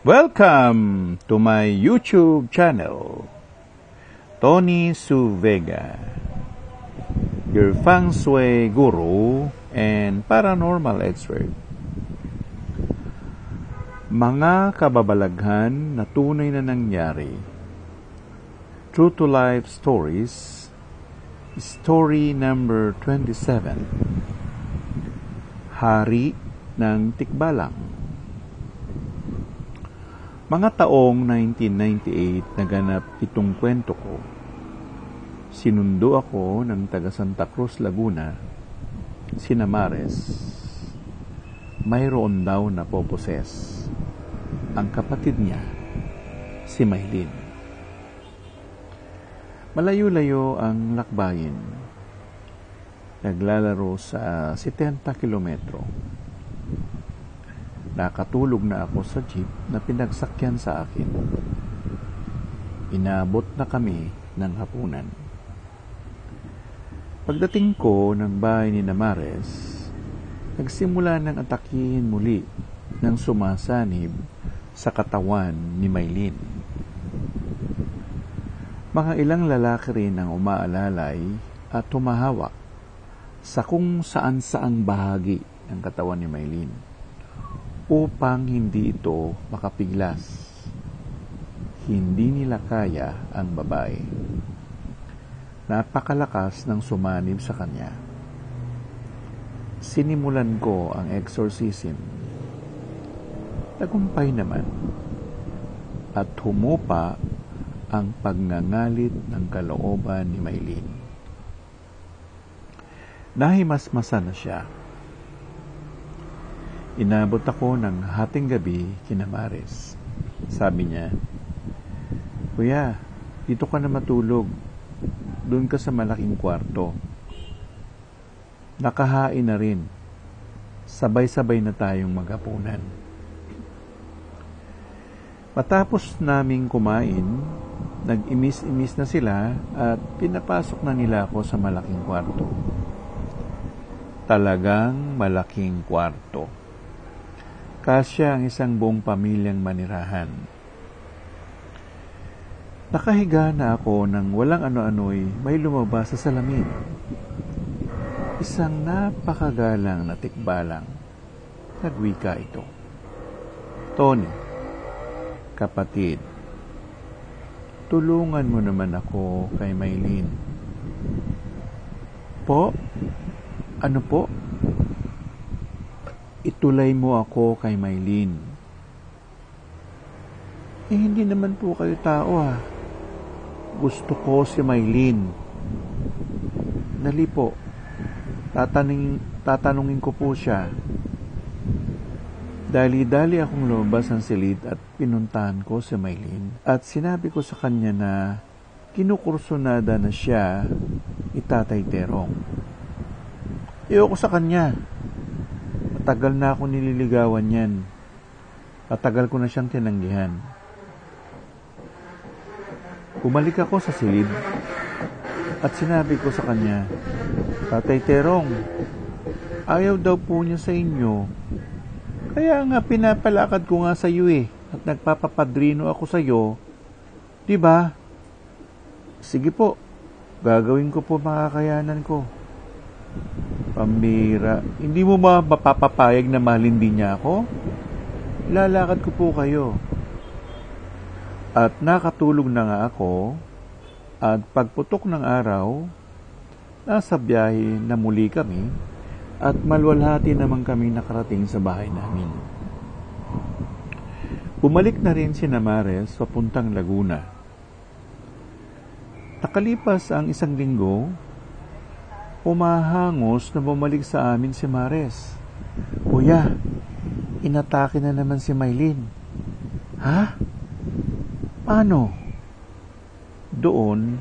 Welcome to my YouTube channel, Tony Su Vega, your feng shui guru and paranormal expert. Mga kababalaghan na tunay na nangyari, true to life stories, story number 27, Hari ng Tikbalang. Mga taong 1998 naganap itong kwento ko. Sinundo ako ng taga Santa Cruz, Laguna, si Namares. Mayroon daw na poposes ang kapatid niya, si Maylin. Malayo-layo ang lakbayin. Naglalaro sa 70 kilometro. Nakatulog na ako sa jeep na pinagsakyan sa akin. Inabot na kami ng hapunan. Pagdating ko ng bahay ni Namares, nagsimula ng atakihin muli ng sumasanib sa katawan ni Maylin. Mga ilang lalaki rin ang umaalalay at tumahawak sa kung saan-saang bahagi ng katawan ni Maylin upang hindi ito makapiglas. Hindi nila kaya ang babae. Napakalakas ng sumanib sa kanya. Sinimulan ko ang exorcism. Tagumpay naman at humupa ang pagngangalit ng kalooban ni Maylin. Nahimasmasa na siya. Inabot ako ng hating gabi kina Mares. Sabi niya, "Kuya, dito ka na matulog. Doon ka sa malaking kwarto. Nakahain na rin. Sabay-sabay na tayong maghapunan." Matapos naming kumain, nag-imis-imis na sila at pinapasok na nila ako sa malaking kwarto. Talagang malaking kwarto. Kasya ang isang buong pamilyang manirahan. Nakahiga na ako nang walang ano-ano'y may lumabas sa salamin. Isang napakagalang na tikbalang. Nagwika ito. "Tony, kapatid, tulungan mo naman ako kay Maylin." "Po? Ano po?" "Itulay mo ako kay Maylin." Hindi naman po kayo tao ah. Gusto ko si Maylin." "Dali po. Tatanungin ko po siya." Dali-dali akong lumabas ng silid at pinuntahan ko si Maylin at sinabi ko sa kanya na kinukursunada na siya ni Tatay Terong. Ayoko sa kanya. Matagal na ako nililigawan yan. Matagal ko na siyang tinanggihan. Bumalik ako sa silid at sinabi ko sa kanya, "Tatay Terong, ayaw daw po niya sa inyo. Kaya nga pinapalakad ko nga sa iyo at nagpapapadrino ako sa iyo. Diba? Sige po, gagawin ko po makakayanan ko." "Pambira, hindi mo ba mapapapayag na mahalin din niya ako? Lalakad ko po kayo." At nakatulog na nga ako at pagputok ng araw, nasa biyahe na muli kami at malwalhati naman kami nakarating sa bahay namin. Bumalik na rin si Namares papuntang Laguna. Nakalipas ang isang linggo, umahangos na bumalik sa amin si Mares. "Kuya, inatake na naman si Maylin." "Ha? Paano?" Doon,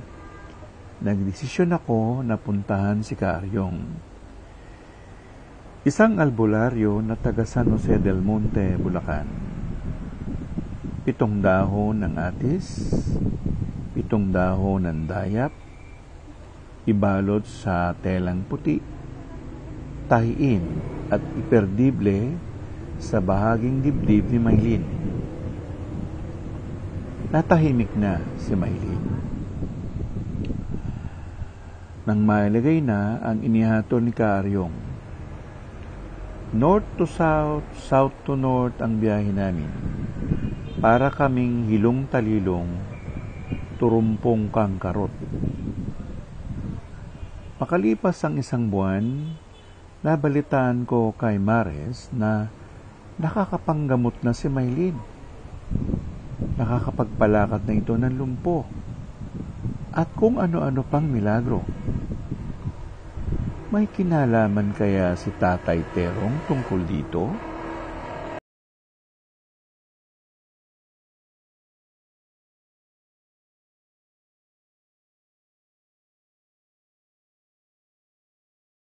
nagdesisyon ako na puntahan si Karyong. Isang albularyo na taga San Jose del Monte, Bulacan. 7 dahon ng atis, 7 dahon ng dayap, ibalot sa telang puti, tahiin at iperdible sa bahaging dibdib ni Maylin. natahimik na si Maylin. Nang mailagay na ang inihatol ni Karyong, north to south, south to north ang biyahe namin. Para kaming hilong-talilong, turumpong kangkarot. Makalipas ang isang buwan, nabalitaan ko kay Mares na nakakapanggamot na si Maylin. Nakakapagpalakad na ito ng lumpo. At kung ano-ano pang milagro. May kinalaman kaya si Tatay Terong tungkol dito?